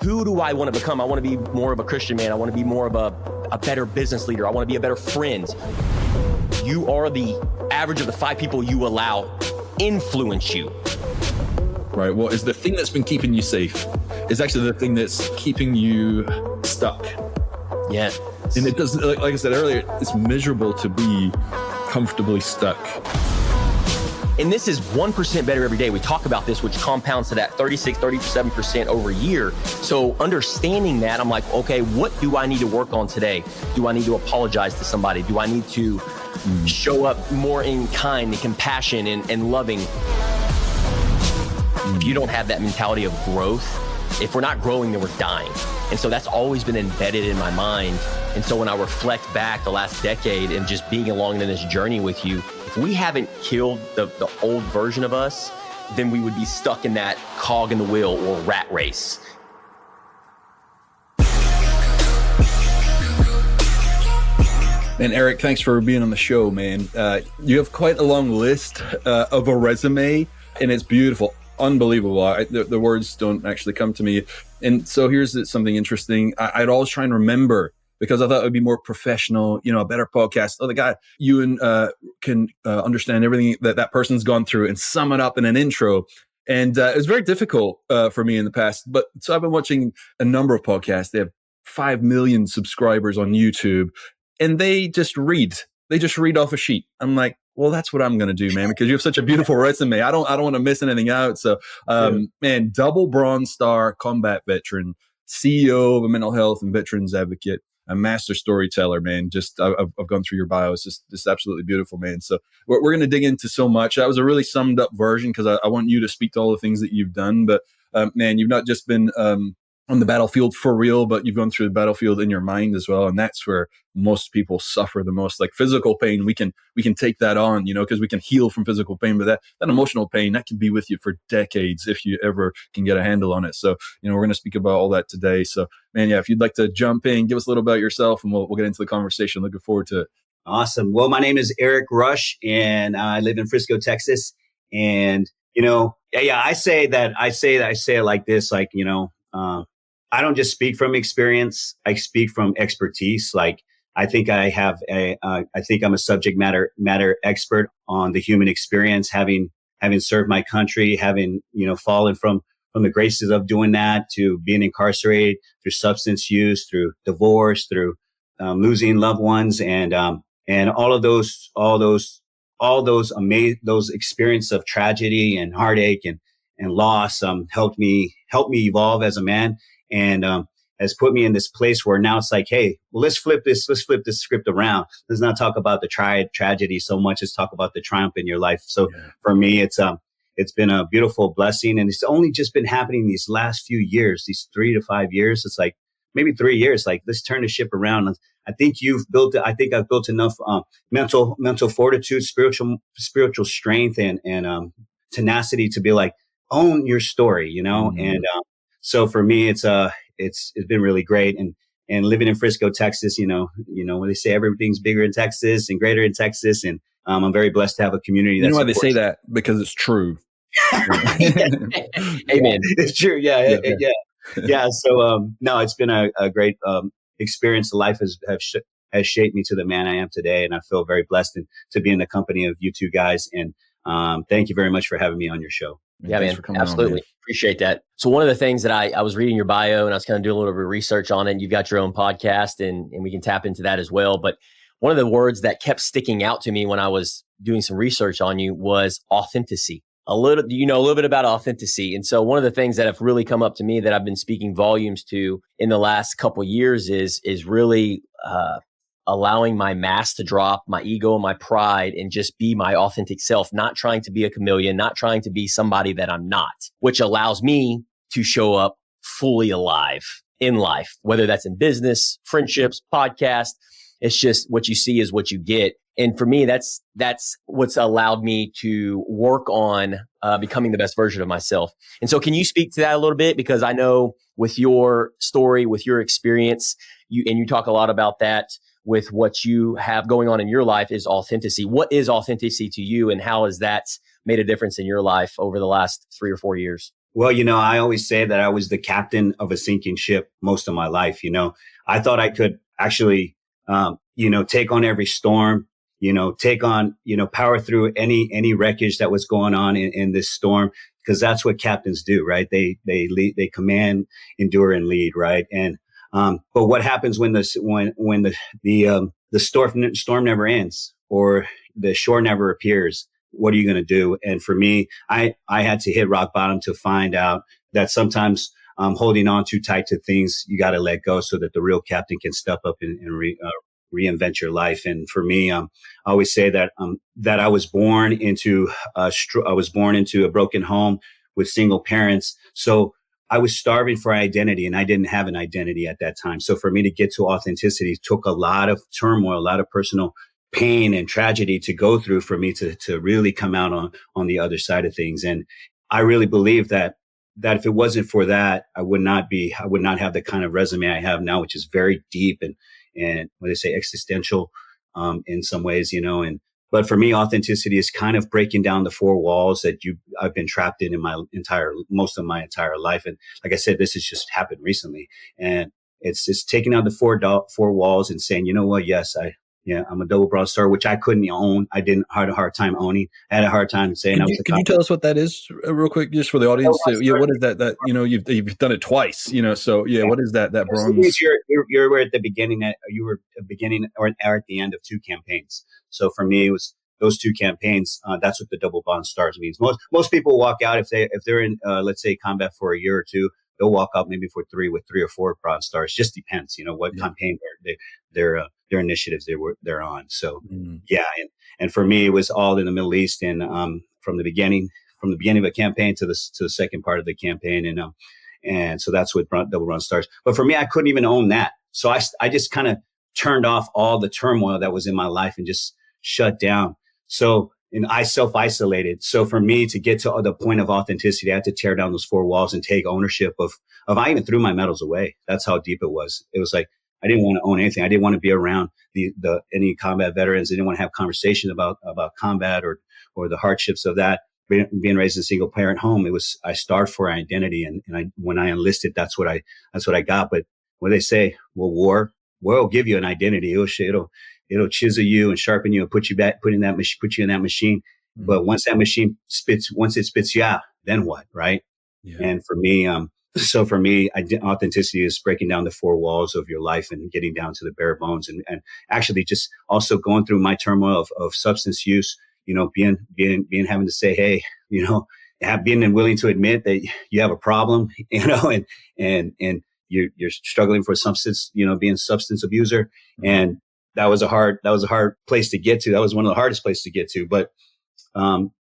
who do I want to become? I want to be more of a Christian man. I want to be more of a better business leader. I want to be a better friend. You are the average of the 5 people you allow influence you. Right. Well, is the thing that's been keeping you safe is actually the thing that's keeping you stuck. Yeah. And it does, like I said earlier, it's miserable to be comfortably stuck. And this is 1% better every day. We talk about this, which compounds to that 36, 37% over a year. So understanding that, I'm like, okay, what do I need to work on today? Do I need to apologize to somebody? Do I need to show up more in kind and compassion and loving? If you don't have that mentality of growth, if we're not growing, then we're dying. And so that's always been embedded in my mind. And so when I reflect back the last decade and just being along in this journey with you, if we haven't killed the old version of us, then we would be stuck in that cog in the wheel or rat race. And Eric, thanks for being on the show, man. You have quite a long list of a resume, and it's beautiful. Unbelievable. The words don't actually come to me. And so here's something interesting. I'd always try and remember, because I thought it would be more professional, a better podcast. Oh, the guy, you can understand everything that person's gone through and sum it up in an intro. And it was very difficult for me in the past. But so I've been watching a number of podcasts. They have 5 million subscribers on YouTube, and they just read. They just read off a sheet. I'm like, well, that's what I'm going to do, man, because you have such a beautiful resume. I don't want to miss anything out. So, man, double Bronze Star combat veteran, CEO of a mental health and veterans advocate, a master storyteller, man. Just I've gone through your bio. It's just absolutely beautiful, man. So we're going to dig into so much. That was a really summed up version because I want you to speak to all the things that you've done. But man, you've not just been on the battlefield for real, but you've gone through the battlefield in your mind as well. And that's where most people suffer the most. Like physical pain, we can take that on, because we can heal from physical pain, but that emotional pain, that can be with you for decades if you ever can get a handle on it. So, we're going to speak about all that today. So, man, yeah, if you'd like to jump in, give us a little about yourself and we'll get into the conversation. Looking forward to it. Awesome. Well, my name is Eric Rush and I live in Frisco, Texas. And, I say it like this, like, I don't just speak from experience. I speak from expertise. Like, I think I'm a subject matter expert on the human experience, having served my country, having, fallen from the graces of doing that to being incarcerated through substance use, through divorce, through losing loved ones. And all those experiences of tragedy and heartache and loss, helped me evolve as a man. And has put me in this place where now it's like, hey, well, let's flip this script around. Let's not talk about the tragedy so much. Let's talk about the triumph in your life. So for me, it's been a beautiful blessing, and it's only just been happening these last few years, these 3 to 5 years. It's like maybe 3 years. Like, let's turn the ship around. I think I've built enough mental fortitude, spiritual strength, and tenacity to be like, own your story, Mm-hmm. And so for me, it's been really great. And living in Frisco, Texas, when they say everything's bigger in Texas and greater in Texas. And I'm very blessed to have a community. Why they say that? Because it's true. Amen. It's true. Yeah. So, no, it's been a great experience. Life has shaped me to the man I am today. And I feel very blessed to be in the company of you two guys. And thank you very much for having me on your show. Yeah, man. Absolutely. Man. Appreciate that. So one of the things that I was reading your bio and I was kind of doing a little bit of research on it, and you've got your own podcast and we can tap into that as well. But one of the words that kept sticking out to me when I was doing some research on you was authenticity. A little bit about authenticity. And so one of the things that have really come up to me that I've been speaking volumes to in the last couple of years is really allowing my mask to drop, my ego and my pride, and just be my authentic self, not trying to be a chameleon, not trying to be somebody that I'm not, which allows me to show up fully alive in life, whether that's in business, friendships, podcast. It's just what you see is what you get. And for me, that's what's allowed me to work on becoming the best version of myself. And so can you speak to that a little bit? Because I know with your story, with your experience, you talk a lot about that with what you have going on in your life is authenticity. What is authenticity to you, and how has that made a difference in your life over the last 3 or 4 years? Well, I always say that I was the captain of a sinking ship most of my life. I thought I could actually, take on every storm, take on, power through any wreckage that was going on in this storm, because that's what captains do, right? They lead, they command, endure, and lead, right? And but what happens when the storm never ends, or the shore never appears? What are you going to do? And for me, I had to hit rock bottom to find out that sometimes holding on too tight to things, you got to let go so that the real captain can step up and reinvent your life. And for me, I always say that that I was born into a broken home with single parents. So I was starving for identity, and I didn't have an identity at that time. So for me to get to authenticity took a lot of turmoil, a lot of personal pain and tragedy to go through for me to really come out on the other side of things. And I really believe that if it wasn't for that, I would not have the kind of resume I have now, which is very deep and what they say, existential, in some ways, but for me, authenticity is kind of breaking down the four walls that I've been trapped in most of my entire life. And like I said, this has just happened recently, and it's taking out the four walls and saying, you know what? Yes, I'm a double bronze star, which I couldn't own. I had a hard time owning. I had a hard time saying I was a Could you tell us what that is real quick, just for the audience? What is that, you've done it twice, so what is that bronze? You're at the beginning, or at the end of two campaigns. So for me, it was those two campaigns. That's what the double bronze stars means. Most people walk out if they're in, let's say, combat for a year or two. They'll walk out maybe with three or four bronze stars. Just depends, what campaign their initiatives they're on. So and for me, it was all in the Middle East, and from the beginning of a campaign to the second part of the campaign, and so that's what double bronze stars. But for me, I couldn't even own that, so I just kind of turned off all the turmoil that was in my life and just shut down. And I self-isolated. So for me to get to the point of authenticity, I had to tear down those four walls and take ownership of I even threw my medals away. That's how deep it was. It was like, I didn't want to own anything. I didn't want to be around any combat veterans. I didn't want to have conversations about combat or the hardships of that. Being raised in a single parent home, I starved for identity. And when I enlisted, that's what I got. But what they say, well, war will give you an identity. It'll chisel you and sharpen you and put you in that machine. Mm-hmm. But once that machine spits you out, then what? Right. Yeah. And for me, authenticity is breaking down the four walls of your life and getting down to the bare bones, and actually just also going through my turmoil of substance use, being having to say, hey, being willing to admit that you have a problem, and you're struggling for substance, being a substance abuser. Mm-hmm. And that was a hard place to get to. That was one of the hardest places to get to. But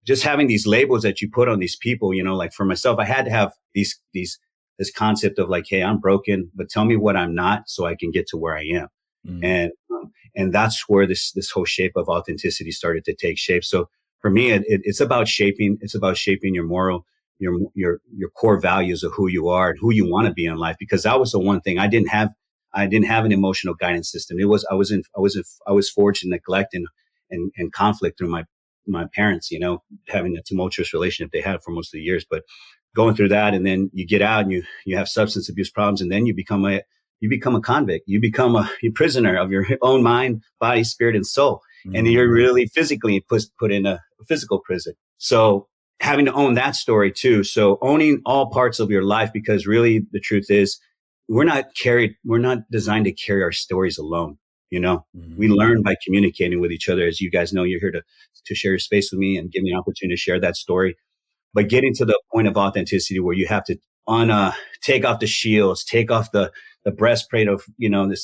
just having these labels that you put on these people, like for myself, I had to have this concept of like, hey, I'm broken, but tell me what I'm not so I can get to where I am. Mm. And that's where this whole shape of authenticity started to take shape. So for me, it's about shaping your moral, your core values of who you are and who you want to be in life. Because that was the one thing I didn't have an emotional guidance system. I was forged in neglect and conflict through my parents, having a tumultuous relationship they had for most of the years, but going through that, and then you get out and you have substance abuse problems, and then you become a convict. You become a prisoner of your own mind, body, spirit, and soul. Mm-hmm. And you're really physically put in a physical prison. So having to own that story too. So owning all parts of your life, because really the truth is we're not designed to carry our stories alone. Mm-hmm. We learn by communicating with each other. As you guys know, you're here to share your space with me and give me an opportunity to share that story. But getting to the point of authenticity where you have to take off the shields, take off the breastplate of,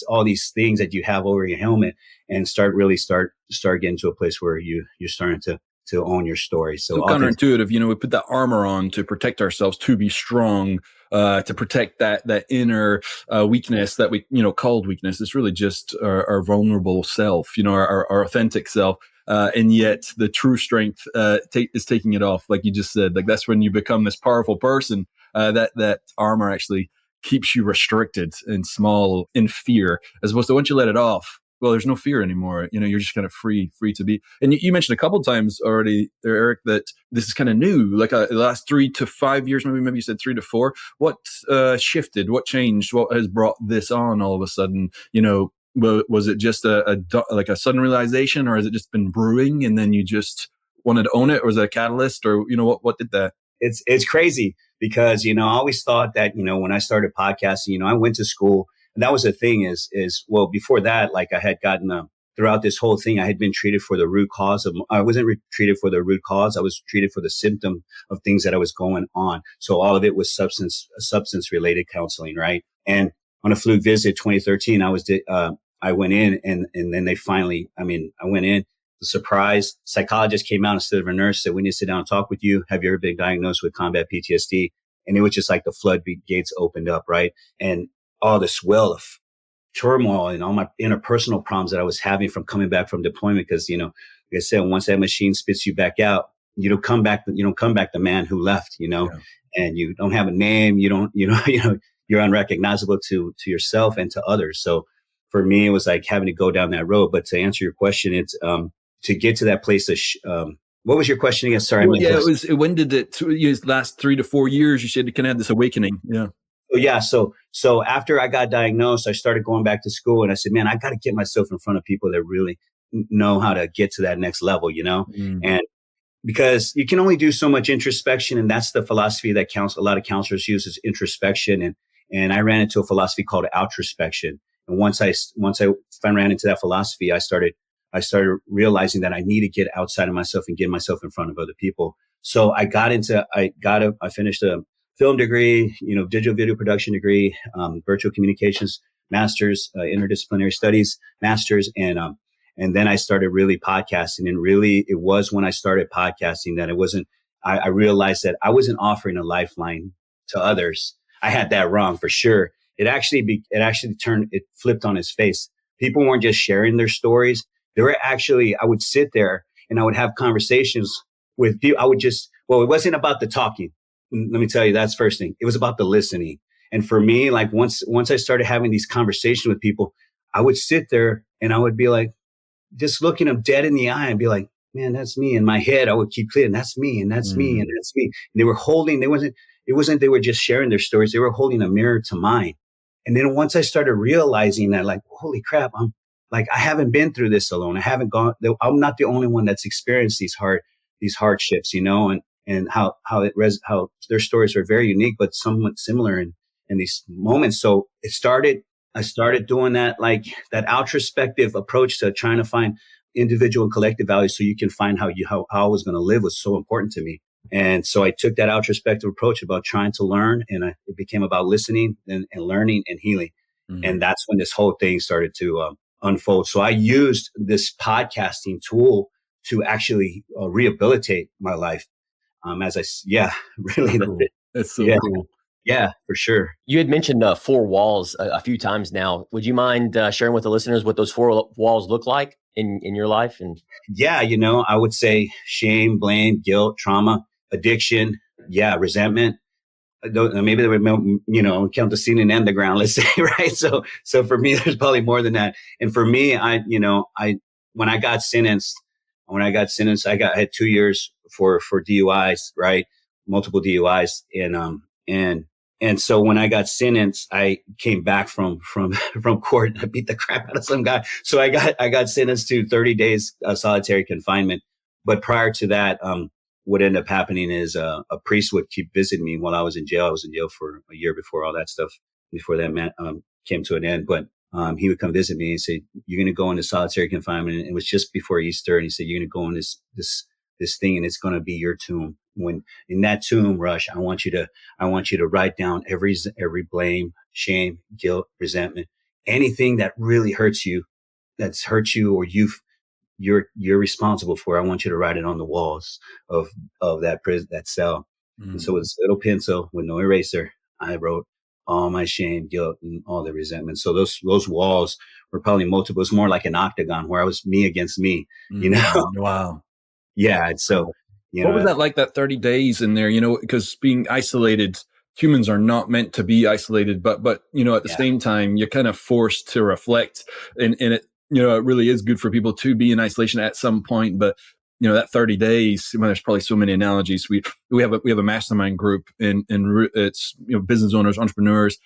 all these things that you have over your helmet, and start getting to a place where you're starting to own your story. So counterintuitive, we put that armor on to protect ourselves, to be strong, to protect that inner weakness that we, called weakness. It's really just our vulnerable self, our authentic self. And yet the true strength is taking it off. Like you just said, like that's when you become this powerful person, that armor actually keeps you restricted and small in fear, as opposed to once you let it off, well, there's no fear anymore. You're just kind of free to be. And you mentioned a couple of times already there, Eric, that this is kind of new, like the last 3 to 5 years, maybe you said 3 to 4. What shifted? What changed? What has brought this on all of a sudden? Was it just like a sudden realization, or has it just been brewing and then you just wanted to own it, or was it a catalyst, or what did that? It's crazy because I always thought that when I started podcasting, I went to school, and that was the thing is well, before that, like I had gotten throughout this whole thing, I had been treated for the root cause of. I wasn't treated for the root cause. I was treated for the symptom of things that I was going on. So all of it was substance related counseling, right? And on a fluke visit 2013, I went in and then they finally, I went in, the surprise psychologist came out instead of a nurse, said, we need to sit down and talk with you. Have you ever been diagnosed with combat PTSD? And it was just like the floodgates opened up, right? And all this well of turmoil and all my interpersonal problems that I was having from coming back from deployment. Cause, like I said, once that machine spits you back out, you don't come back the man who left, Yeah. and you don't have a name. You're unrecognizable to yourself and to others. So for me, it was like having to go down that road. But to answer your question, it's to get to that place of what was your question again? Sorry. Well, it was, when did it last 3 to 4 years? You said you kind of had this awakening. Yeah. Yeah. So after I got diagnosed, I started going back to school, and I said, man, I got to get myself in front of people that really know how to get to that next level, and because you can only do so much introspection. And that's the philosophy that a lot of counselors use, is introspection. And I ran into a philosophy called outrospection. And once I ran into that philosophy, I started realizing that I need to get outside of myself and get myself in front of other people. So I finished a film degree, digital video production degree, virtual communications master's, interdisciplinary studies master's, and then I started really podcasting. And really, it was when I started podcasting that I realized that I wasn't offering a lifeline to others. I had that wrong for sure. It flipped on its face. People weren't just sharing their stories. I would sit there and I would have conversations with people. It wasn't about the talking. Let me tell you, that's first thing. It was about the listening. And for me, like once I started having these conversations with people, I would sit there and I would be like, just looking them dead in the eye and be like, man, that's me. In my head, I would keep clear, and that's me, and that's me, and that's me. And they were they were just sharing their stories. They were holding a mirror to mine. And then once I started realizing that, like, holy crap, I haven't been through this alone. I'm not the only one that's experienced these hardships, and how their stories are very unique, but somewhat similar in these moments. So I started doing that, like that introspective approach to trying to find individual and collective values so you can find how I was going to live was so important to me. And so I took that introspective approach about trying to learn, and it became about listening and learning and healing. Mm-hmm. And that's when this whole thing started to unfold. So I used this podcasting tool to actually rehabilitate my life. Really. That's cool. That's so cool. Yeah, for sure. You had mentioned 4 walls a few times now. Would you mind sharing with the listeners what those 4 walls look like in your life? And yeah, I would say shame, blame, guilt, trauma, addiction, resentment. Maybe they would, count the scene in underground, let's say, right? So for me, there's probably more than that. And for me, when I got sentenced, I had 2 years for DUIs, right? Multiple DUIs. And so when I got sentenced, I came back from court and I beat the crap out of some guy. So I got sentenced to 30 days solitary confinement. But prior to that, what ended up happening is a priest would keep visiting me while I was in jail. I was in jail for a year before all that stuff, before that came to an end. But he would come visit me and say, "You're going to go into solitary confinement." And it was just before Easter, and he said, "You're going to go in this thing, and it's going to be your tomb. When in that tomb, Rush, I want you to write down every blame, shame, guilt, resentment, anything that really hurts you, that's hurt you, or you're responsible for. I want you to write it on the walls of that prison, that cell." And so with this little pencil with no eraser, I wrote all my shame, guilt, and all the resentment. So those walls were probably multiple. It was more like an octagon where I was me against me, Wow. Yeah. And so, what was that like, that 30 days in there, because being isolated, humans are not meant to be isolated, but at the same time, you're kind of forced to reflect. And it really is good for people to be in isolation at some point, but that 30 days, there's probably so many analogies. We have a mastermind group, and it's business owners, entrepreneurs.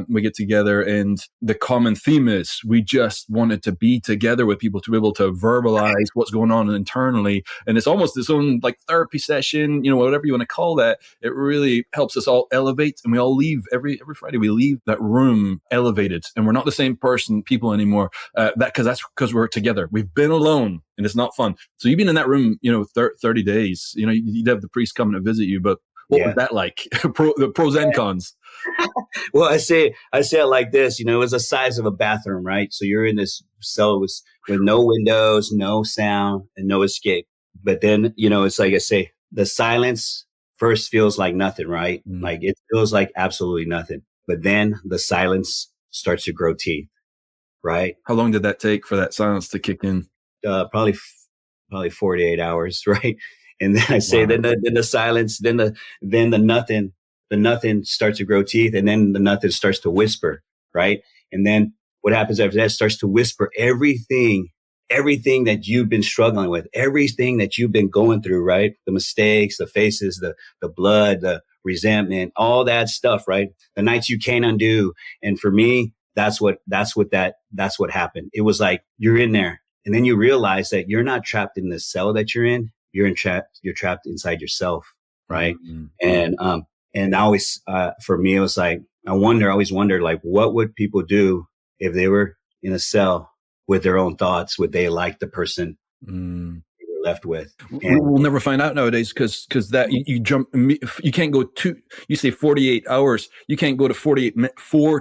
We get together, and the common theme is we just wanted to be together with people to be able to verbalize what's going on internally. And it's almost its own like therapy session, whatever you want to call that. It really helps us all elevate, and we all leave every Friday. We leave that room elevated, and we're not the same people anymore. That's because we're together. We've been alone, and it's not fun. So you've been in that room, 30 days. You'd have the priest coming to visit you, but what was that like? The pros and cons. Well, I say it like this, it was the size of a bathroom, right? So you're in this cell with no windows, no sound, and no escape. But then, it's like I say, the silence first feels like nothing, right? Mm. Like it feels like absolutely nothing. But then the silence starts to grow teeth, right? How long did that take for that silence to kick in? Probably 48 hours, right? And then I say, then the silence, then the nothing starts to grow teeth, and then the nothing starts to whisper, right? And then what happens after that, it starts to whisper everything that you've been struggling with, everything that you've been going through, right? The mistakes, the faces, the blood, the resentment, all that stuff, right? The nights you can't undo. And for me, that's what happened. It was like, you're in there, and then you realize that you're not trapped in this cell that you're in. You're trapped inside yourself, right? Mm-hmm. And I always, for me, it was like, I always wondered, like, what would people do if they were in a cell with their own thoughts? Would they like the person they were left with? And we'll never find out nowadays, because that you can't go you say 48 hours, you can't go to 4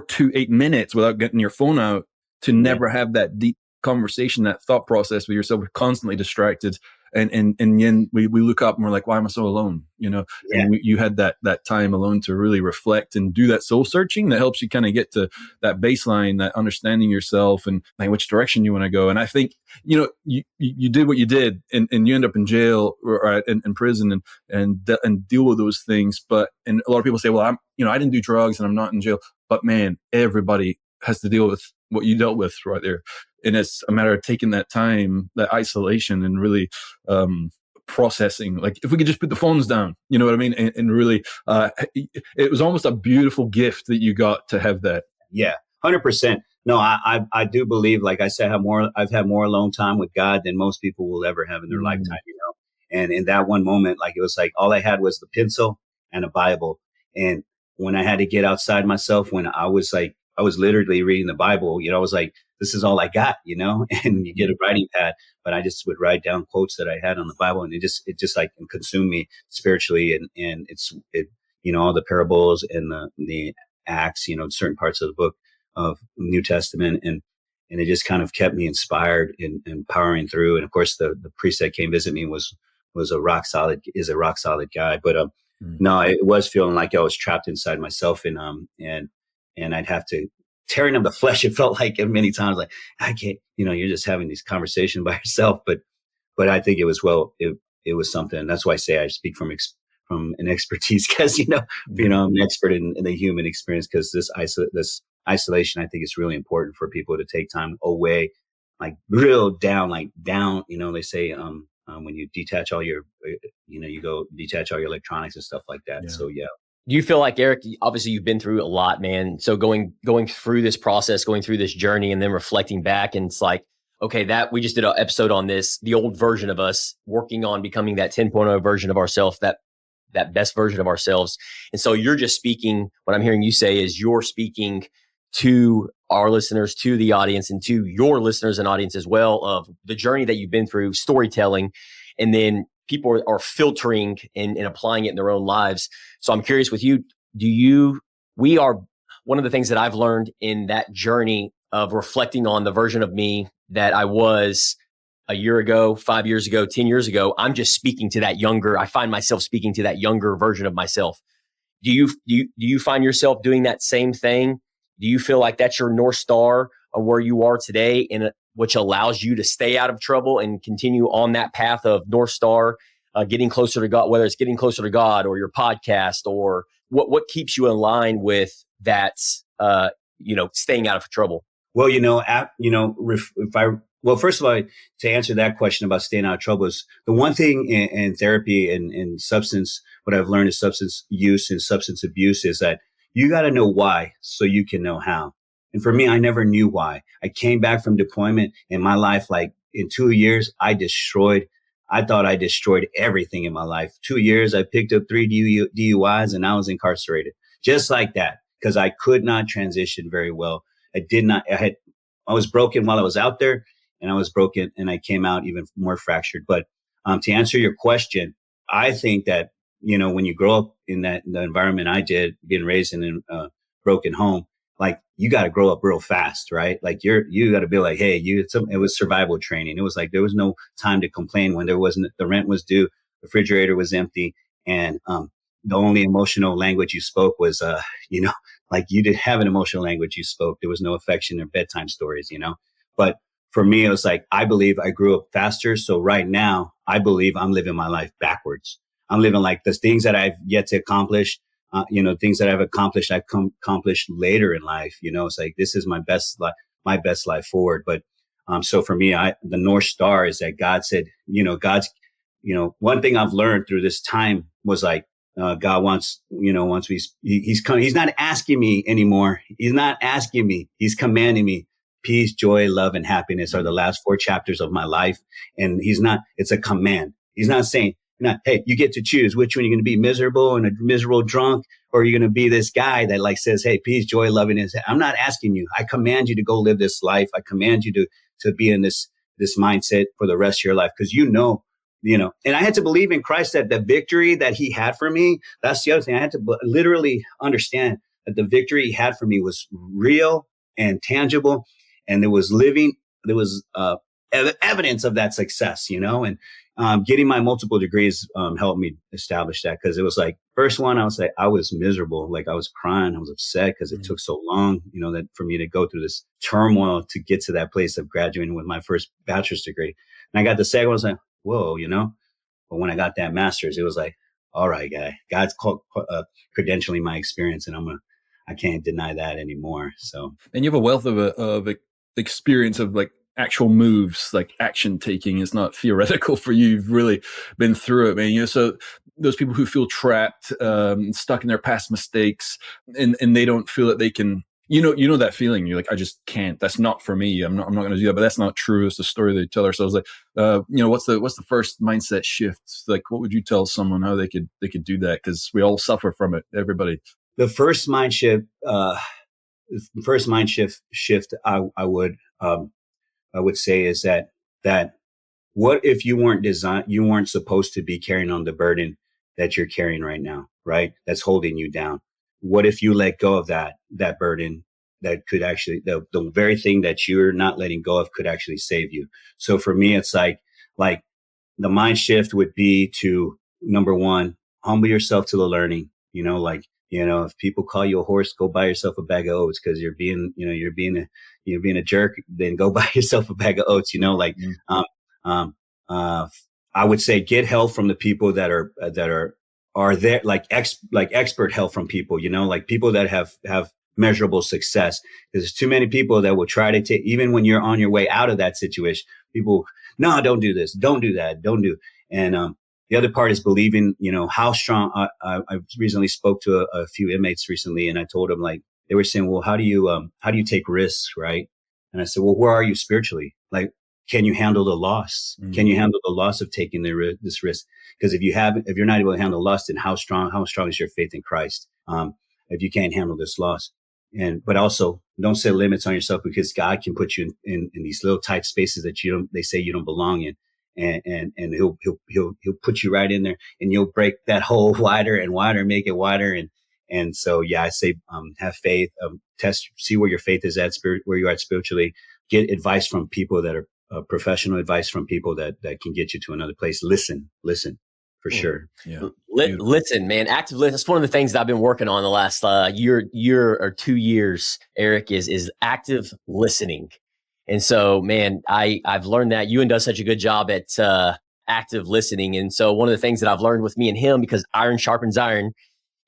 to 8 minutes without getting your phone out to never have that deep conversation, that thought process with yourself. We're constantly distracted. And then we look up and we're like, why am I so alone? And you had that time alone to really reflect and do that soul searching that helps you kind of get to that baseline, that understanding yourself and like which direction you want to go. And I think, you did what you did, and you end up in jail or in prison and deal with those things. And a lot of people say, well, I didn't do drugs and I'm not in jail, but man, everybody has to deal with what you dealt with right there. And it's a matter of taking that time, that isolation, and really processing. Like if we could just put the phones down, you know what I mean? And really, it was almost a beautiful gift that you got to have that. Yeah, 100%. No, I do believe, like I said, I've had more alone time with God than most people will ever have in their lifetime, And in that one moment, like it was like all I had was the pencil and a Bible. And when I had to get outside myself, when I was literally reading the Bible, I was like, this is all I got, and you get a writing pad, but I just would write down quotes that I had on the Bible, and it just like consumed me spiritually. And all the parables and the Acts, certain parts of the book of New Testament. And it just kind of kept me inspired and powering through. And of course, the priest that came visit me is a rock solid guy. But, no, it was feeling like I was trapped inside myself, and I'd have to tearing of the flesh. It felt like many times, like I can't, you're just having these conversations by yourself. But I think it was it was something. That's why I say I speak from an expertise, because I'm an expert in the human experience. Because this isolation, I think it's really important for people to take time away, like real down, they say when you detach all your, you go detach all your electronics and stuff like that. Yeah. So yeah. Do you feel like, Eric, obviously you've been through a lot, man. So going through this process, going through this journey, and then reflecting back, and it's like, okay, that we just did an episode on this, the old version of us working on becoming that 10.0 version of ourselves, that best version of ourselves. And so you're just speaking, what I'm hearing you say is you're speaking to our listeners, to the audience, and to your listeners and audience as well, of the journey that you've been through, storytelling, and then people are filtering and applying it in their own lives. So I'm curious with you, we are, one of the things that I've learned in that journey of reflecting on the version of me that I was a year ago, 5 years ago, 10 years ago, I'm just speaking to that younger, I find myself speaking to that younger version of myself. Do you find yourself doing that same thing? Do you feel like that's your North Star of where you are today, and which allows you to stay out of trouble and continue on that path of North Star, getting closer to God, whether it's getting closer to God or your podcast, or what keeps you in line with that, staying out of trouble? Well, first of all, to answer that question about staying out of trouble is the one thing in therapy and substance, what I've learned is substance use and substance abuse is that you got to know why so you can know how. And for me, I never knew why. I came back from deployment in my life, like in 2 years, I thought I destroyed everything in my life. 2 years, I picked up 3 DUIs and I was incarcerated just like that because I could not transition very well. I was broken while I was out there and I was broken and I came out even more fractured. But to answer your question, I think that, when you grow up in the environment I did, being raised in a broken home, like you got to grow up real fast, right? Like you got to be like, hey, it was survival training. It was like, there was no time to complain when the rent was due, the refrigerator was empty. And, the only emotional language you spoke was, like you didn't have an emotional language you spoke. There was no affection or bedtime stories, but for me, it was like, I believe I grew up faster. So right now I believe I'm living my life backwards. I'm living like the things that I've yet to accomplish. Things that I've accomplished, accomplished later in life. It's like, this is my best life forward. But, so for me, the North Star is that God said, one thing I've learned through this time was like, God wants he's not asking me anymore. He's not asking me. He's commanding me. Peace, joy, love, and happiness are the last 4 chapters of my life. And it's a command. He's not saying, hey, you get to choose which one you're going to be, miserable and a miserable drunk, or you're going to be this guy that like says, hey, peace, joy, love, and I'm not asking you. I command you to go live this life. I command you to be in this mindset for the rest of your life. Cause and I had to believe in Christ that the victory that he had for me, that's the other thing. I had to literally understand that the victory he had for me was real and tangible. And there was evidence of that success, and getting my multiple degrees helped me establish that. Cause it was like, first one, I was like, I was miserable. Like I was crying. I was upset because it took so long, that for me to go through this turmoil to get to that place of graduating with my first bachelor's degree. And I got the second one, I was like, whoa, but when I got that master's, it was like, all right, God's credentialing my experience and I can't deny that anymore. So, and you have a wealth of experience of like actual moves, like action taking is not theoretical for you. You've really been through it, man. So those people who feel trapped, stuck in their past mistakes and they don't feel that they can, that feeling. You're like, I just can't. That's not for me. I'm not going to do that. But that's not true. It's the story they tell ourselves. Like, what's the first mindset shift? Like, what would you tell someone how they could do that? Because we all suffer from it. Everybody. The first mind shift. I would say is that what if you weren't supposed to be carrying on the burden that you're carrying right now, right? That's holding you down. What if you let go of that burden that could actually, the very thing that you're not letting go of could actually save you? So for me, it's like the mind shift would be to, number one, humble yourself to the learning, if people call you a horse, go buy yourself a bag of oats because you're being a jerk, then go buy yourself a bag of oats, I would say get help from the people that are there, like expert help from people, like people that have measurable success. There's too many people that will try to take, even when you're on your way out of that situation, people, no, don't do this, don't do that, don't do. And, the other part is believing, how strong. I recently spoke to a few inmates recently, and I told them, like, they were saying, well, how do you take risks, right? And I said, well, where are you spiritually? Like, can you handle the loss? Mm-hmm. Can you handle the loss of taking this risk? Because if you're not able to handle loss, then how strong is your faith in Christ? If you can't handle this loss, but also don't set limits on yourself, because God can put you in these little tight spaces that they say you don't belong in. And he'll put you right in there, and you'll break that hole wider and wider, make it wider. And so, yeah, I say, have faith, see where your faith is at, where you are spiritually, get advice from people that are professional advice from people that can get you to another place. Listen for sure. Yeah. Listen, man, active listen. That's one of the things that I've been working on the last year or 2 years, Eric, is active listening. And so, man, I've learned that Ewan does such a good job at active listening. And so one of the things that I've learned with me and him, because iron sharpens iron,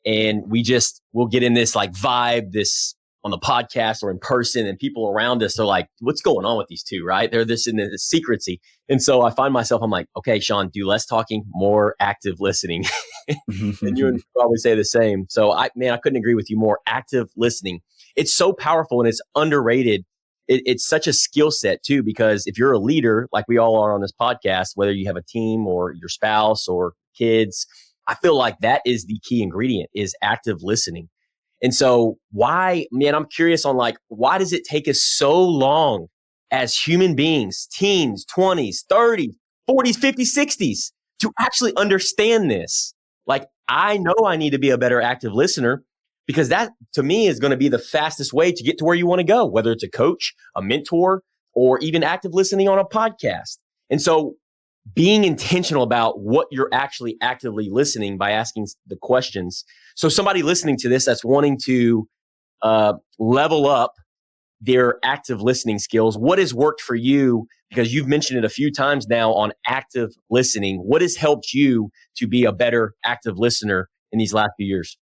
and we'll get in this like vibe, this on the podcast or in person, and people around us are like, what's going on with these two, right? They're this in the secrecy. And so I find myself, I'm like, okay, Sean, do less talking, more active listening. And you would probably say the same. So I couldn't agree with you more. Active listening. It's so powerful and it's underrated. It's such a skill set too, because if you're a leader, like we all are on this podcast, whether you have a team or your spouse or kids, I feel like that is the key ingredient is active listening. And so I'm curious on like, why does it take us so long as human beings, teens, 20s, 30s, 40s, 50s, 60s to actually understand this? Like, I know I need to be a better active listener because that to me is going to be the fastest way to get to where you want to go, whether it's a coach, a mentor, or even active listening on a podcast. And so being intentional about what you're actually actively listening by asking the questions. So somebody listening to this that's wanting to level up their active listening skills, what has worked for you? Because you've mentioned it a few times now on active listening. What has helped you to be a better active listener in these last few years?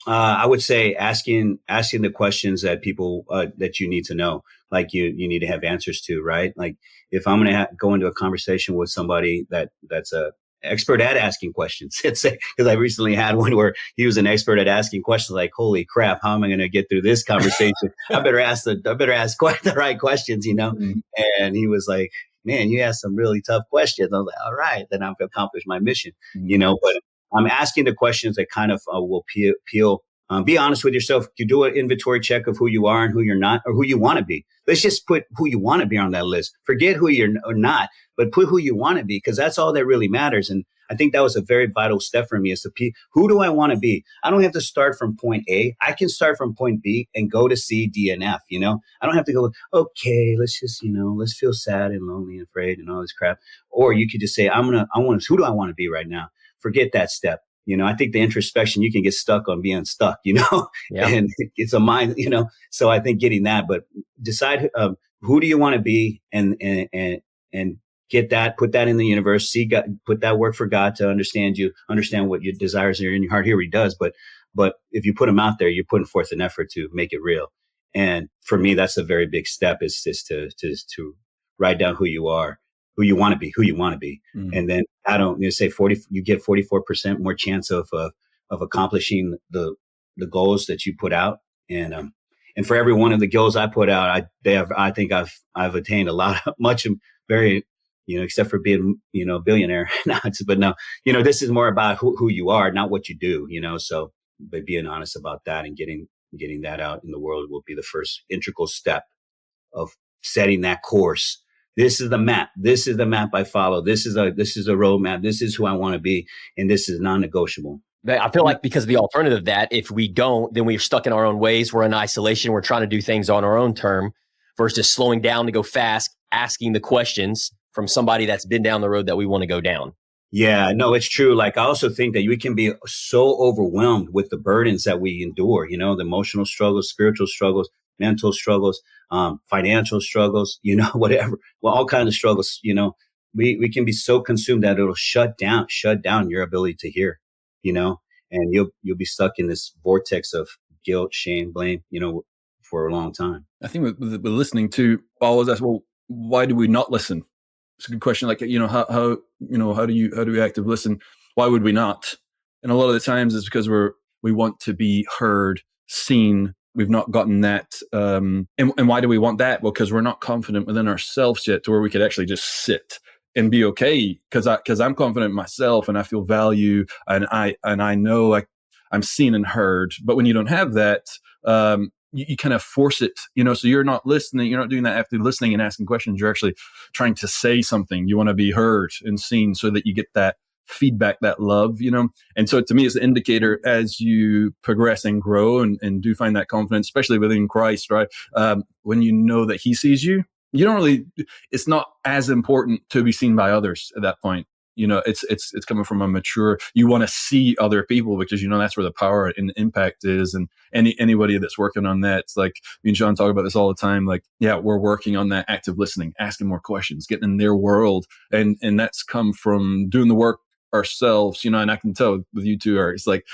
I would say asking the questions that people that you need to know, like you need to have answers to, right? Like if I'm going to go into a conversation with somebody that's a expert at asking questions, because I recently had one where he was an expert at asking questions. Like, holy crap, how am I going to get through this conversation? I better ask quite the right questions, Mm-hmm. And he was like, man, you asked some really tough questions. I was like, all right, then I've accomplished my mission, Mm-hmm. But I'm asking the questions that kind of will peel. Be honest with yourself. You do an inventory check of who you are and who you're not, or who you want to be. Let's just put who you want to be on that list. Forget who you're not, but put who you want to be, because that's all that really matters. And I think that was a very vital step for me is who do I want to be? I don't have to start from point A. I can start from point B and go to C, D, and F. I don't have to go, okay, let's just, let's feel sad and lonely and afraid and all this crap. Or you could just say, who do I want to be right now? Forget that step. I think the introspection, you can get stuck on being stuck, yeah. And it's a mind, so I think getting that, but decide who do you want to be and get that, put that in the universe, see God, put that work for God to understand you, understand what your desires are in your heart. Here he does. But if you put them out there, you're putting forth an effort to make it real. And for me, that's a very big step is to write down who you are, who you want to be. Mm-hmm. And then you get 44% more chance of accomplishing the goals that you put out. And for every one of the goals I put out, I think I've attained a lot, very, except for being, a billionaire. But no, this is more about who you are, not what you do, so, but being honest about that and getting that out in the world will be the first integral step of setting that course. This is the map. This is the map I follow. This is a roadmap. This is who I want to be. And this is non-negotiable. I feel like because of the alternative of that, if we don't, then we're stuck in our own ways. We're in isolation. We're trying to do things on our own term versus slowing down to go fast, asking the questions from somebody that's been down the road that we want to go down. Yeah, no, it's true. Like, I also think that we can be so overwhelmed with the burdens that we endure, the emotional struggles, spiritual struggles, mental struggles, financial struggles, whatever, all kinds of struggles, we can be so consumed that it'll shut down your ability to hear, and you'll be stuck in this vortex of guilt, shame, blame, for a long time. I think with listening to, I always ask, well, why do we not listen? It's a good question. Like, how do we active listen? Why would we not? And a lot of the times it's because we want to be heard, seen. We've not gotten that. And why do we want that? Well, because we're not confident within ourselves yet to where we could actually just sit and be okay. Because I'm confident in myself and I feel value and I know I'm seen and heard. But when you don't have that, you kind of force it, so you're not listening. You're not doing that after listening and asking questions. You're actually trying to say something. You want to be heard and seen so that you get that feedback, that love, And so to me, it's an indicator as you progress and grow and do find that confidence, especially within Christ, right? When you know that he sees you, it's not as important to be seen by others at that point. It's coming from a mature, you want to see other people because, that's where the power and the impact is. And anybody that's working on that, it's like me and Sean talk about this all the time. Like, yeah, we're working on that active listening, asking more questions, getting in their world. And that's come from doing the work ourselves, and I can tell with you two, Eric, it's like,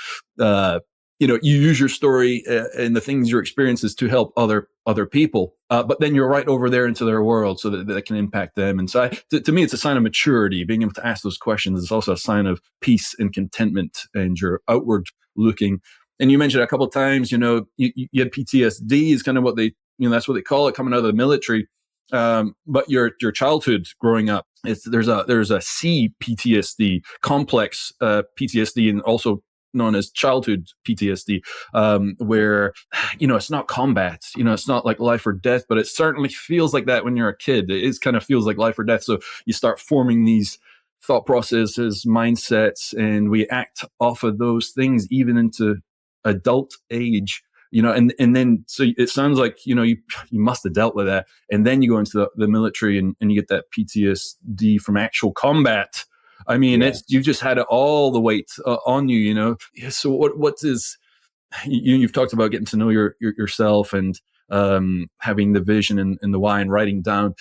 you use your story and the things, your experiences to help other people, but then you're right over there into their world so that can impact them. And so to me, it's a sign of maturity. Being able to ask those questions is also a sign of peace and contentment, and you're outward looking. And you mentioned a couple of times, you had PTSD is kind of what they, that's what they call it, coming out of the military. But your childhood growing up, there's a C PTSD, complex PTSD, and also known as childhood PTSD, where, it's not combat, it's not like life or death, but it certainly feels like that when you're a kid. It kind of feels like life or death. So you start forming these thought processes, mindsets, and we act off of those things even into adult age, and then, so it sounds like, you must have dealt with that. And then you go into the military and you get that PTSD from actual combat. I mean, you've just had it all the weight on you, So what is, you've talked about getting to know yourself and having the vision and the why and writing down,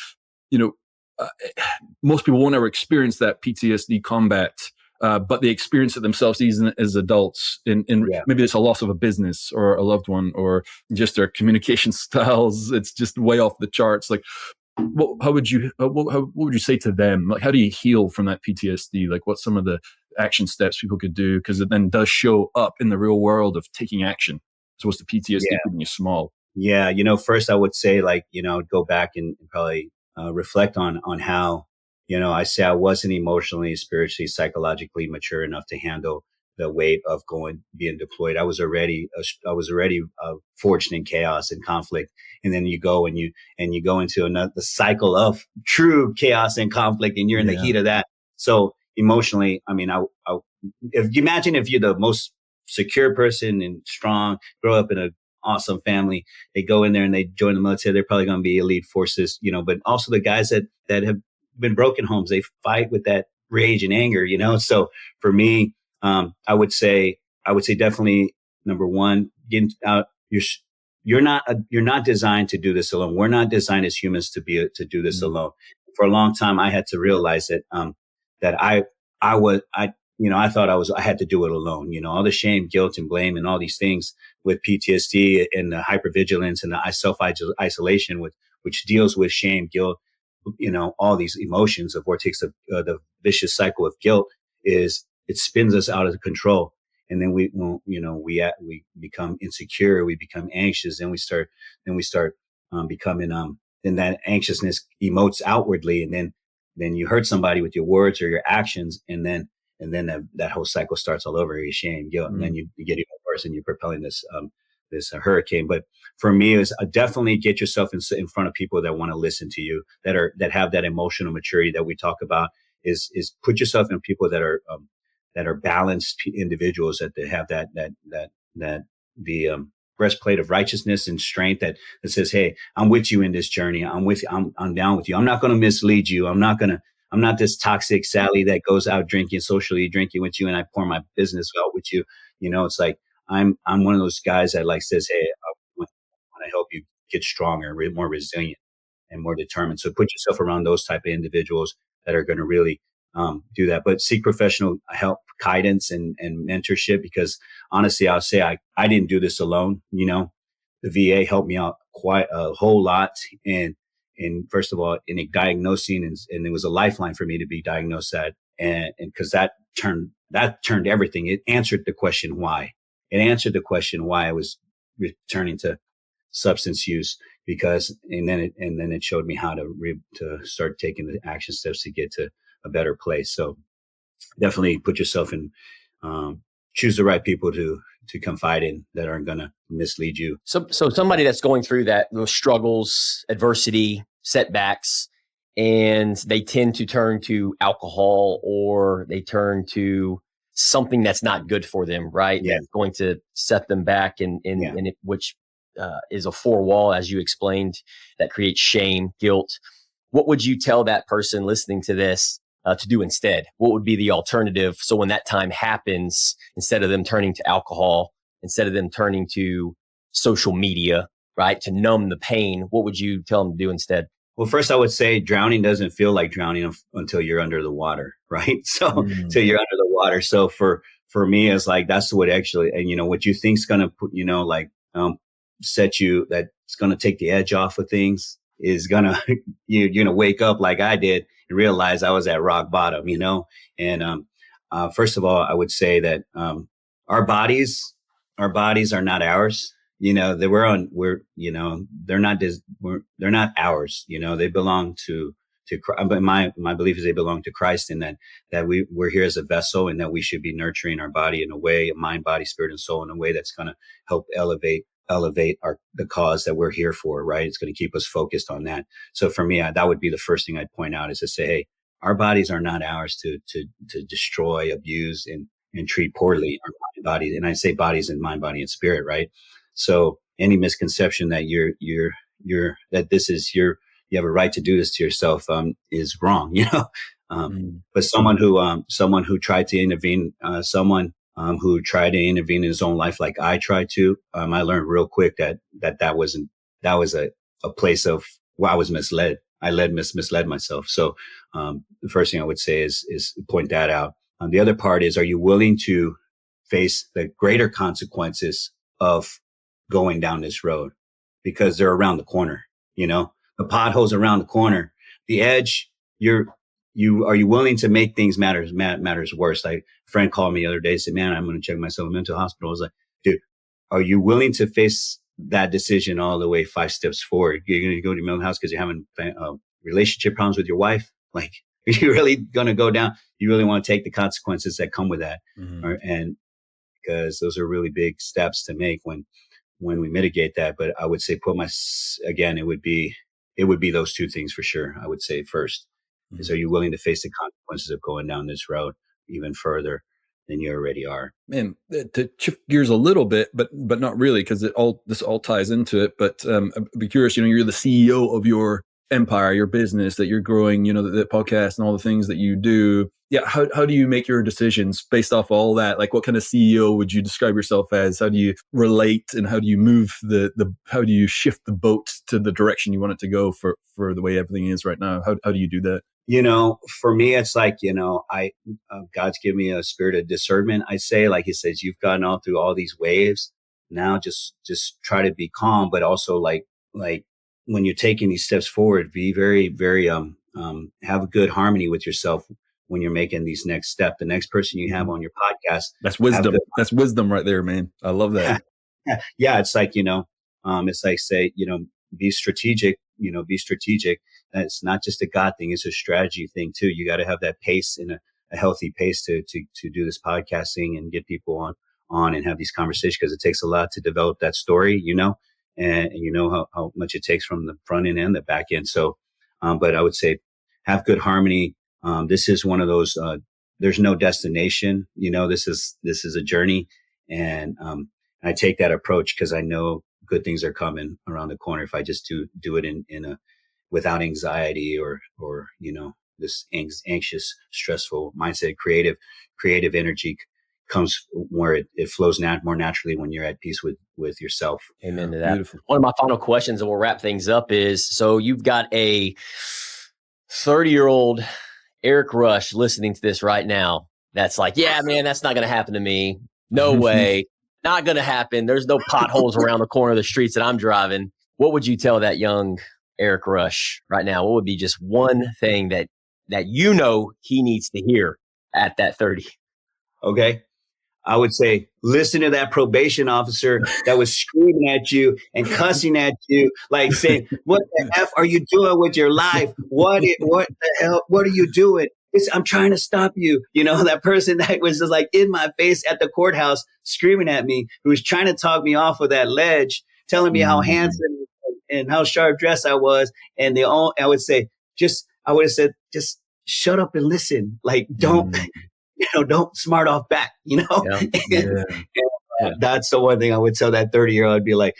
most people won't ever experience that PTSD combat, but they experience it themselves even as adults. Maybe it's a loss of a business or a loved one, or just their communication styles. It's just way off the charts. Like, what would you say to them? Like, how do you heal from that PTSD? Like, what's some of the action steps people could do? Because it then does show up in the real world of taking action. So what's the PTSD keeping you small? Yeah. First I would say, go back and probably reflect on how, I say I wasn't emotionally, spiritually, psychologically mature enough to handle the weight of being deployed. I was already forged in chaos and conflict. And then you go and you go into the cycle of true chaos and conflict, and you're in the heat of that. So emotionally, I mean, if you imagine if you're the most secure person and strong, grow up in an awesome family, they go in there and they join the military, they're probably going to be elite forces, but also the guys that have been broken homes, they fight with that rage and anger, So for me, I would say definitely number one, getting out. You're not designed to do this alone. We're not designed as humans to do this alone. For a long time, I had to realize that I thought I had to do it alone. All the shame, guilt, and blame, and all these things with PTSD and the hypervigilance and the self-isolation, which deals with shame, guilt, all these emotions, the vortex of the vicious cycle of guilt it spins us out of control. And then we become insecure, we become anxious, and we start becoming, then that anxiousness emotes outwardly. And then you hurt somebody with your words or your actions. And then that whole cycle starts all over. You shame, guilt, and then you get even worse, and you're propelling this hurricane. But for me, is definitely get yourself in front of people that want to listen to you, that have that emotional maturity that we talk about. Is put yourself in people that are balanced individuals, that they have the breastplate of righteousness and strength that says, hey, I'm with you in this journey. I'm down with you. I'm not going to mislead you. I'm not this toxic Sally that goes out socially drinking with you, and I pour my business out with you. It's like, I'm one of those guys that says, hey, I want to help you get stronger, more resilient, and more determined. So put yourself around those type of individuals that are going to really do that. But seek professional help, guidance, and mentorship, because honestly, I'll say I didn't do this alone. The VA helped me out quite a whole lot. And first of all, in diagnosing, and it was a lifeline for me to be diagnosed at, and because that turned everything. It answered the question why. It answered the question why I was returning to substance use, and then it showed me how to start taking the action steps to get to a better place. So definitely put yourself in, choose the right people to confide in that aren't going to mislead you. So somebody that's going through those struggles, adversity, setbacks, and they tend to turn to alcohol, or they turn to something that's not good for them, right? Yeah. That's going to set them back, which is a four wall, as you explained, that creates shame, guilt. What would you tell that person listening to this to do instead? What would be the alternative? So when that time happens, instead of them turning to alcohol, instead of them turning to social media, right, to numb the pain, what would you tell them to do instead? Well, first I would say drowning doesn't feel like drowning until you're under the water, right? So till you're under the water. So for for me, it's like, that's what actually, and what you think's going to put, set you, that's going to take the edge off of things is going to, you're going to wake up like I did and realize I was at rock bottom, and, first of all, I would say that, our bodies are not ours. They're not ours. They belong to Christ. But my belief is they belong to Christ, and that we're here as a vessel, and that we should be nurturing our body in a way, mind, body, spirit, and soul, in a way that's going to help elevate the cause that we're here for. Right? It's going to keep us focused on that. So for me, that would be the first thing I'd point out, is to say, hey, our bodies are not ours to destroy, abuse, and treat poorly our bodies. And I say bodies and mind, body, and spirit, right? So any misconception that that this is you have a right to do this to yourself, is wrong, But someone who tried to intervene, who tried to intervene in his own life, like I tried to, I learned real quick that was a place of where I was misled. I misled myself. So, the first thing I would say is point that out. The other part is, are you willing to face the greater consequences of going down this road? Because they're around the corner, the potholes around the corner, the edge. Are you willing to make things matters worse? Like, a friend called me the other day and said, man, I'm going to check myself in a mental hospital. I was like, dude, are you willing to face that decision all the way 5 steps forward? You're going to go to your mental house because you're having relationship problems with your wife. Like, are you really going to go down? You really want to take the consequences that come with that. Mm-hmm. And because those are really big steps to make when we mitigate that. But I would say it would be those two things for sure. I would say first is, are you willing to face the consequences of going down this road even further than you already are? Man, to shift gears a little bit, but not really, because this all ties into it. But I'd be curious, you're the CEO of your empire, your business that you're growing, the podcast and all the things that you do. Yeah. How do you make your decisions based off all that? Like, what kind of CEO would you describe yourself as? How do you relate, and how do you move how do you shift the boat to the direction you want it to go for the way everything is right now? How do you do that? For me, it's like, God's given me a spirit of discernment. I say, like he says, you've gone all through all these waves. Now just try to be calm, but also like when you're taking these steps forward, be very, very, have a good harmony with yourself when you're making these next steps. The next person you have on your podcast. That's wisdom. That's wisdom right there, man. I love that. Yeah. It's like, it's like, say, be strategic, be strategic. It's not just a God thing. It's a strategy thing too. You got to have that pace and a healthy pace to do this podcasting and get people on and have these conversations, because it takes a lot to develop that story, and how much it takes from the front end and the back end. So, but I would say have good harmony. This is one of those, there's no destination, this is a journey. And, I take that approach because I know good things are coming around the corner. If I just do it in without anxiety or, this anxious, stressful mindset, creative energy comes where it flows more naturally when you're at peace with yourself. Amen to that. Beautiful. One of my final questions, and we'll wrap things up, is, so you've got a 30-year-old Eric Rush listening to this right now. That's like, yeah, man, that's not going to happen to me. No way. Not going to happen. There's no potholes around the corner of the streets that I'm driving. What would you tell that young Eric Rush right now? What would be just one thing that he needs to hear at that 30? Okay. I would say, listen to that probation officer that was screaming at you and cussing at you, like saying, what the F are you doing with your life? What the hell? What are you doing? I'm trying to stop you. That person that was just like in my face at the courthouse screaming at me, who was trying to talk me off of that ledge, telling me how handsome and how sharp dressed I was. And I would have said, just shut up and listen. Like, don't smart off back, Yeah. And that's the one thing I would tell that 30-year-old. I'd be like,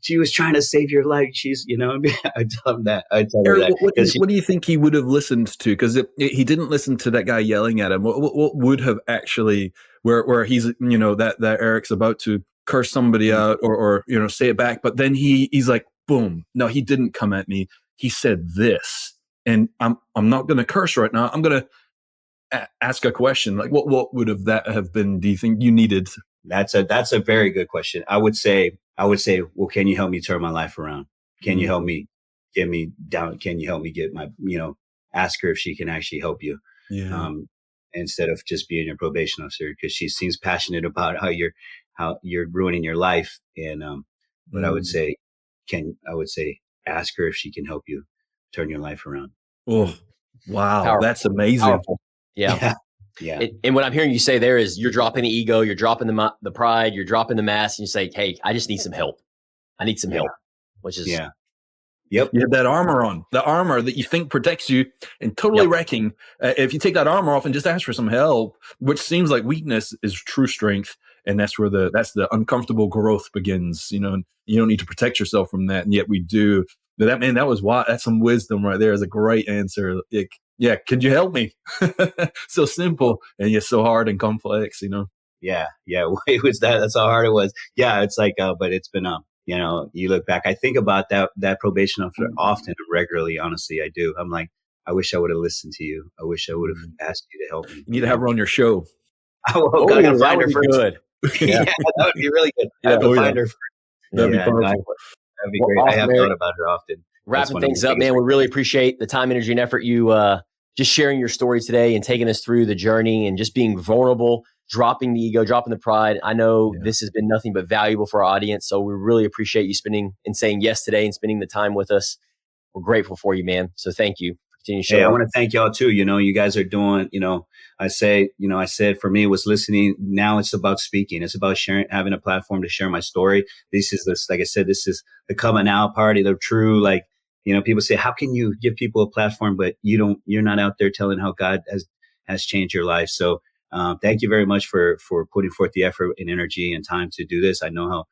she was trying to save your life. I'd tell him that. Eric, what do you think he would have listened to? Because he didn't listen to that guy yelling at him. What would have actually, where he's, that Eric's about to curse somebody out or say it back. But then he's like, boom. No, he didn't come at me. He said this. And I'm not going to curse right now. I'm going to ask a question, like what would have been, do you think you needed? That's a very good question. I would say, well, can you help me turn my life around? Can you help me get me down? Can you help me get my, ask her if she can actually help you. Yeah. Instead of just being your probation officer, because she seems passionate about how you're ruining your life. And, but I would say, ask her if she can help you turn your life around. Oh, wow. Powerful. That's amazing. Powerful. Yeah. Yeah. And what I'm hearing you say there is you're dropping the ego, you're dropping the pride, you're dropping the mask, and you say, hey, I just need some help. I need some help, which is. Yeah. Yep. You have that armor on, the armor that you think protects you, and totally wrecking. If you take that armor off and just ask for some help, which seems like weakness, is true strength. And that's where that's the uncomfortable growth begins, and you don't need to protect yourself from that. And yet we do. But that's some wisdom right there. Is a great answer. Could you help me? So simple and yet so hard and complex, Yeah. It was that's how hard it was. Yeah. It's like, but it's been, you look back, I think about that probation officer often and regularly. Honestly, I do. I'm like, I wish I would have listened to you. I wish I would have asked you to help me. You need to have her on your show. I gotta find her first. Good. Yeah, that would be really good. I have to find her first. That'd be powerful. That'd be great. Awesome, I have thought about her often. Wrapping things up, man. We really appreciate the time, energy, and effort you just sharing your story today and taking us through the journey and just being vulnerable, dropping the ego, dropping the pride. I know this has been nothing but valuable for our audience. So we really appreciate you spending and saying yes today and spending the time with us. We're grateful for you, man. So thank you. Continue I want to thank y'all too. You guys are doing, I said for me it was listening. Now it's about speaking. It's about sharing, having a platform to share my story. This is like I said, this is the coming out party. The true, people say, how can you give people a platform, but you're not out there telling how God has changed your life. So, thank you very much for putting forth the effort and energy and time to do this. I know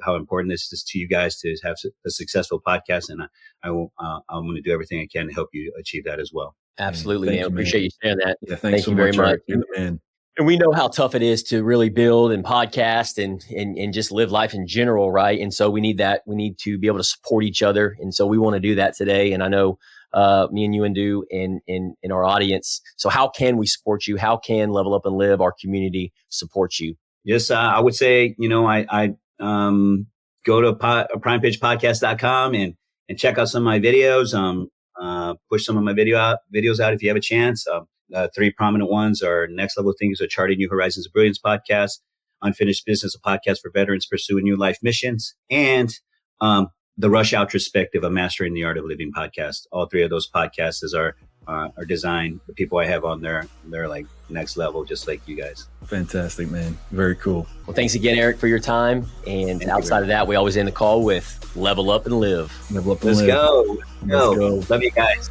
how important this is to you guys to have a successful podcast. And I'm going to do everything I can to help you achieve that as well. Absolutely, man. Appreciate you sharing that. Yeah, thank you very much. Man. And we know how tough it is to really build and podcast and just live life in general, right? And so we need that. We need to be able to support each other. And so we want to do that today. And I know me and you and do in our audience. So how can we support you? How can Level Up and Live, our community, support you? Yes, I would say, I go to primepagepodcast.com and check out some of my videos. Push some of my videos out if you have a chance. Three prominent ones are Next Level Things, a Charting New Horizons of Brilliance podcast, Unfinished Business, a podcast for veterans pursuing new life missions, and the Rush Outrospective, a Mastering the Art of Living podcast. All three of those podcasts are designed. The people I have on there, they're like next level, just like you guys. Fantastic, man. Very cool. Well, thanks again, Eric, for your time. And outside of that, we always end the call with Level Up and Live. Level Up and Live. Let's go. Love you guys.